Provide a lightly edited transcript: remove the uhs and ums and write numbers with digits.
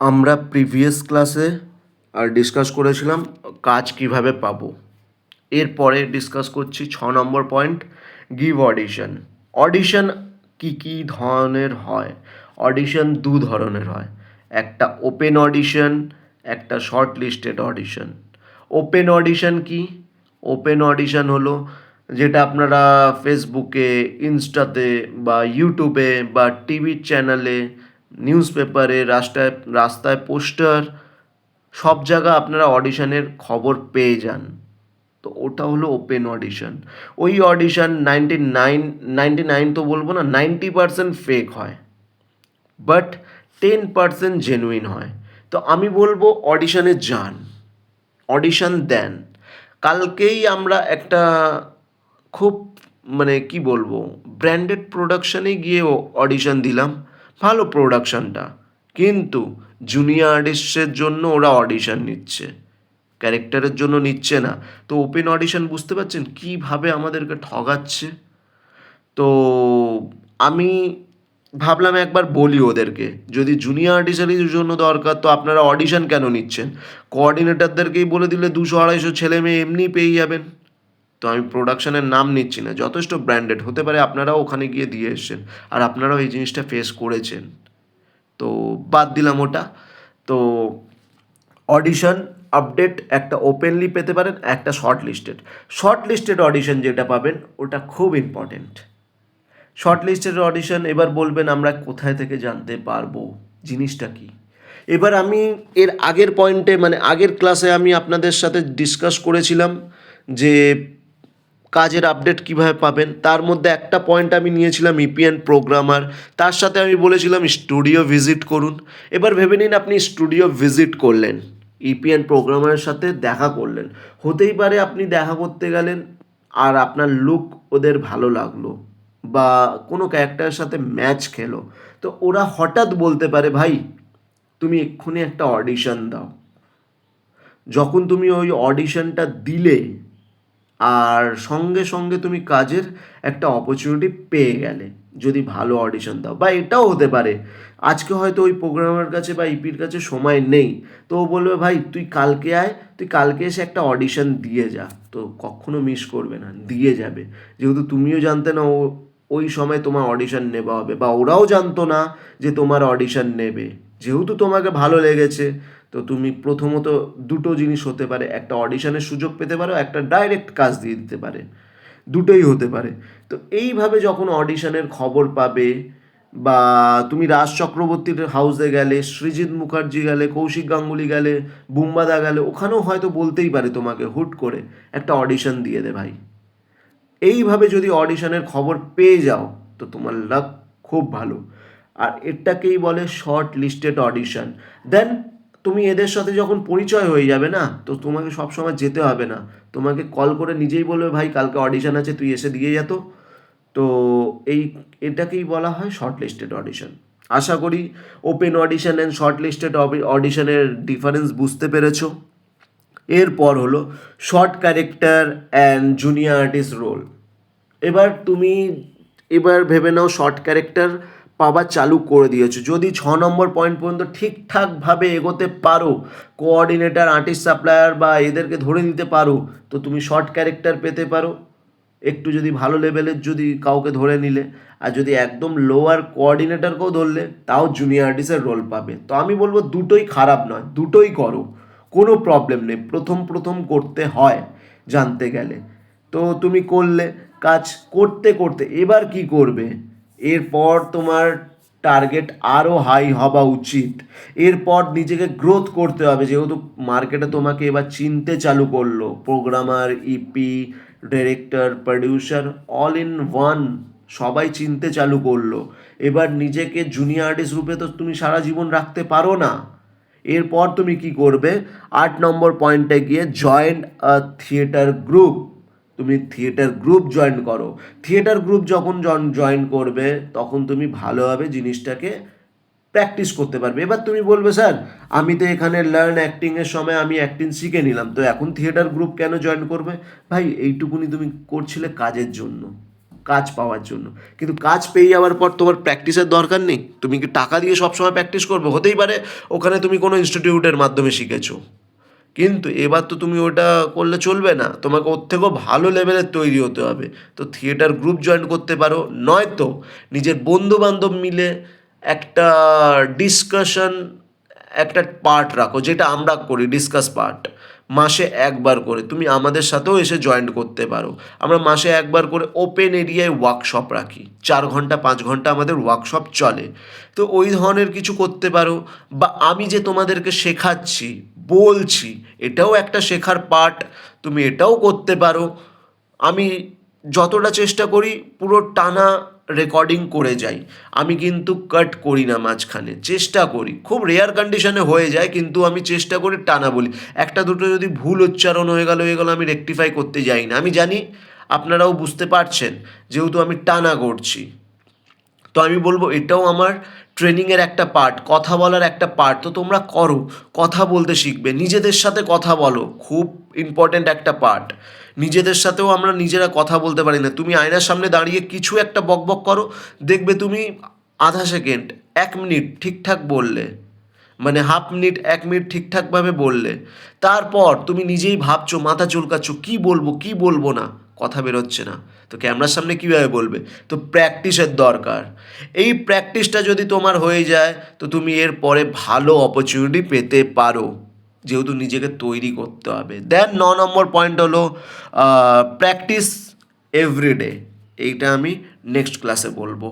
আমরা প্রিভিয়াস ক্লাসে ডিসকাস করেছিলাম কাজ কিভাবে পাবো। এরপরে ডিসকাস করছি 6 নম্বর পয়েন্ট, গিভ অডিশন। অডিশন কী কী ধরনের হয়? অডিশন দু ধরনের হয়, একটা ওপেন অডিশন, একটা short listed audition. Open audition কি? ওপেন অডিশন হলো যেটা আপনারা ফেসবুকে, ইনস্টাতে বা ইউটিউবে বা টিভি চ্যানেলে, নিউজ পেপারে, রাস্তায় রাস্তায় পোস্টার, সব জায়গা আপনারা অডিশনের খবর পেয়ে যান। তো ওটা হলো ওপেন অডিশন। ওই অডিশন 99 তো বলবো না, 90% ফেক হয়, বাট 10% জেনুইন হয়। তো আমি বলবো অডিশনে যান, অডিশন দেন। কালকেই আমরা একটা খুব কি বলবো, ব্র্যান্ডেড প্রোডাকশানে গিয়ে অডিশন দিলাম, ভালো প্রোডাকশানটা, কিন্তু জুনিয়র আর্টিস্টের জন্য ওরা অডিশন নিচ্ছে, ক্যারেক্টারের জন্য নিচ্ছে না। তো ওপেন অডিশন বুঝতে পারছেন কীভাবে আমাদেরকে ঠগাচ্ছে। তো আমি ভাবলাম একবার বলি ওদেরকে, যদি জুনিয়র আর্টিস্টের জন্য দরকার তো আপনারা অডিশন কেন নিচ্ছেন? কোঅর্ডিনেটরদেরকেই বলে দিলে 200-250 ছেলে মেয়ে এমনি পেয়ে যাবেন। তো আমি প্রোডাকশনের নাম নিচ্ছি না, যথেষ্ট ব্র্যান্ডেড হতে পারে, আপনারাও ওখানে গিয়ে দিয়ে এসছেন আর আপনারাও এই জিনিসটা ফেস করেছেন। তো বাদ দিলাম ওটা। তো অডিশন আপডেট একটা ওপেনলি পেতে পারেন, একটা শর্ট লিস্টেড অডিশন যেটা পাবেন ওটা খুব ইম্পর্টেন্ট। শর্ট লিস্টেড অডিশন, এবার বলবেন আমরা কোথায় থেকে জানতে পারবো জিনিসটা কি? এবার আমি এর আগের পয়েন্টে আগের ক্লাসে আমি আপনাদের সাথে ডিসকাস করেছিলাম যে কাজের আপডেট কিভাবে পাবেন। তার মধ্যে একটা পয়েন্ট আমি নিয়েছিলাম ইপিএন প্রোগ্রামার, তার সাথে আমি বলেছিলাম স্টুডিও ভিজিট করুন। এবার ভেবে নিন আপনি স্টুডিও ভিজিট করলেন, ইপিএন প্রোগ্রামারের সাথে দেখা করলেন। হতেই পারে আপনি দেখা করতে গেলেন আর আপনার লুক ওদের ভালো লাগলো বা কোনো ক্যারেক্টারের সাথে ম্যাচ খেলো, তো ওরা হঠাৎ বলতে পারে ভাই তুমি এক্ষুনি একটা অডিশন দাও। যখন তুমি ওই অডিশনটা দিলে আর সঙ্গে সঙ্গে তুমি কাজের একটা অপরচুনিটি পেয়ে গেলে, যদি ভালো অডিশন দাও। বা এটাও হতে পারে আজকে হয়তো ওই প্রোগ্রামের কাছে বা ইপির কাছে সময় নেই, তো ও বলবে ভাই তুই কালকে আয়, তুই কালকে এসে একটা অডিশন দিয়ে যা। তো কখনো মিস করবে না, দিয়ে যাবে। যেহেতু তুমিও জানতে না ওই সময় তোমার অডিশন নেওয়া হবে, বা ওরাও জানতো না যে তোমার অডিশন নেবে। যেহেতু তোমাকে ভালো লেগেছে, তো তুমি প্রথমত দুটো জিনিস হতে পারে, একটা অডিশনের সুযোগ পেতে পারো, একটা ডাইরেক্ট কাজ দিয়ে দিতে পারে, দুটোই হতে পারে। তো এইভাবে যখন অডিশনের খবর পাবে, বা তুমি রাজ চক্রবর্তীর হাউসে গেলে, সৃজিত মুখার্জি গেলে, কৌশিক গাঙ্গুলি গেলে, বুম্বাদা গেলে, ওখানেও হয়তো বলতেই পারে তোমাকে হুট করে একটা অডিশন দিয়ে দে ভাই। এইভাবে যদি অডিশনের খবর পেয়ে যাও তো তোমার লাক খুব ভালো। আর এটাকেই বলে শর্ট লিস্টেড অডিশন। দেন তুমি এদের সাথে যখন পরিচয় হয়ে যাবে না, তো তোমাকে সবসময় যেতে হবে না, তোমাকে কল করে নিজেই বলবে ভাই কালকে অডিশন আছে তুই এসে দিয়ে যেত। তো এই এটাকেই বলা হয় শর্ট লিস্টেড অডিশন। আশা করি open audition and shortlisted অডিশনের ডিফারেন্স বুঝতে পেরেছো। এরপর হলো short character and junior artist role. এবার ভেবে নাও শর্ট ক্যারেক্টার পাওয়া চালু করে দিয়েছো, যদি 6 নম্বর পয়েন্ট পর্যন্ত ঠিকঠাকভাবে এগোতে পারো, কোঅর্ডিনেটর, আর্টিস্ট, সাপ্লায়ার বা এদেরকে ধরে নিতে পারো, তো তুমি শর্ট ক্যারেক্টার পেতে পারো। একটু যদি ভালো লেভেলের যদি কাউকে ধরে নিলে, আর যদি একদম লোয়ার কোঅর্ডিনেটরকেও ধরলে, তাও জুনিয়র আর্টিস্টের রোল পাবে। তো আমি বলবো দুটোই খারাপ নয়, দুটোই করো, কোনো প্রবলেম নেই। প্রথম প্রথম করতে হয় জানতে গেলে। তো তুমি করলে, কাজ করতে করতে এবার কি করবে, এরপর তোমার টার্গেট আরও হাই হওয়া উচিত। এরপর নিজেকে গ্রোথ করতে হবে, যেহেতু মার্কেটে তোমাকে এবার চিনতে চালু করলো, প্রোগ্রামার, ইপি, director, producer, all in one, সবাই চিনতে চালু করলো। এবার নিজেকে জুনিয়র আর্টিস্ট রূপে তো তুমি সারা জীবন রাখতে পারো না। এরপর তুমি কি করবে, 8 নম্বর পয়েন্টে গিয়ে জয়েন আ থিয়েটার গ্রুপ। তুমি থিয়েটার গ্রুপ জয়েন করো। থিয়েটার গ্রুপ যখন জয়েন করবে তখন তুমি ভালোভাবে জিনিসটাকে প্র্যাকটিস করতে পারবে। এবার তুমি বলবে স্যার আমি তো এখানে লার্ন অ্যাক্টিংয়ের সময় আমি অ্যাক্টিং শিখে নিলাম, তো এখন থিয়েটার গ্রুপ কেন জয়েন করবে? ভাই এইটুকুনি তুমি করছিলে কাজের জন্য, কাজ পাওয়ার জন্য। কিন্তু কাজ পেয়ে যাওয়ার পর তোমার প্র্যাকটিসের দরকার নেই। তুমি কি টাকা দিয়ে সবসময় প্র্যাকটিস করবে? হতেই পারে ওখানে তুমি কোনো ইনস্টিটিউটের মাধ্যমে শিখেছো, কিন্তু এবার তো তুমি ওটা করলে চলবে না, তোমাকে ওর থেকেও ভালো লেভেলের তৈরি হতে হবে। তো থিয়েটার গ্রুপ জয়েন করতে পারো, নয়তো নিজের বন্ধু বান্ধব মিলে একটা ডিসকাশন, একটা পার্ট রাখো, যেটা আমরা করি ডিসকাস পার্ট, মাসে একবার করে তুমি আমাদের সাথেও এসে জয়েন করতে পারো। আমরা মাসে একবার করে ওপেন এরিয়ায় ওয়ার্কশপ রাখি, 4 ঘন্টা 5 ঘন্টা আমাদের ওয়ার্কশপ চলে। তো ওই ধরনের কিছু করতে পারো। বা আমি যে তোমাদেরকে শেখাচ্ছি, বলছি, এটাও একটা শেখার পার্ট, তুমি এটাও করতে পারো। আমি যতটা চেষ্টা করি পুরো টানা রেকর্ডিং করে যাই, আমি কিন্তু কাট করি না মাঝখানে, চেষ্টা করি, খুব রেয়ার কন্ডিশনে হয়ে যায়, কিন্তু আমি চেষ্টা করি টানা বলি। একটা দুটো যদি ভুল উচ্চারণ হয়ে গেল আমি রেকটিফাই করতে যাই না। আমি জানি আপনারাও বুঝতে পারছেন, যেহেতু আমি টানা করছি, তো আমি বলবো এটাও আমার ট্রেনিংয়ের একটা পার্ট, কথা বলার একটা পার্ট। তো তোমরা করো, কথা বলতে শিখবে, নিজেদের সাথে কথা বলো, খুব ইম্পর্ট্যান্ট একটা পার্ট। নিজেদের সাথেও আমরা নিজেরা কথা বলতে পারি না। তুমি আয়নার সামনে দাঁড়িয়ে কিছু একটা বকবক করো, দেখবে তুমি আধা সেকেন্ড, 1 মিনিট ঠিকঠাক বললে, মানে হাফ মিনিট 1 মিনিট ঠিকঠাকভাবে বললে, তারপর তুমি নিজেই ভাবছো, মাথা চুলকাচ্ছ, কী বলবো কী বলবো না, কথা বেরোচ্ছে না, তো ক্যামেরার সামনে কীভাবে বলবে? তো প্র্যাকটিসের দরকার। এই প্র্যাকটিসটা যদি তোমার হয়ে যায়, তো তুমি এর পরে ভালো অপরচুনিটি পেতে পারো, যেহেতু নিজেকে তৈরি করতে হবে। দেন 9 নম্বর পয়েন্ট হলো প্র্যাকটিস এভরিডে। এইটা আমি নেক্সট ক্লাসে বলবো।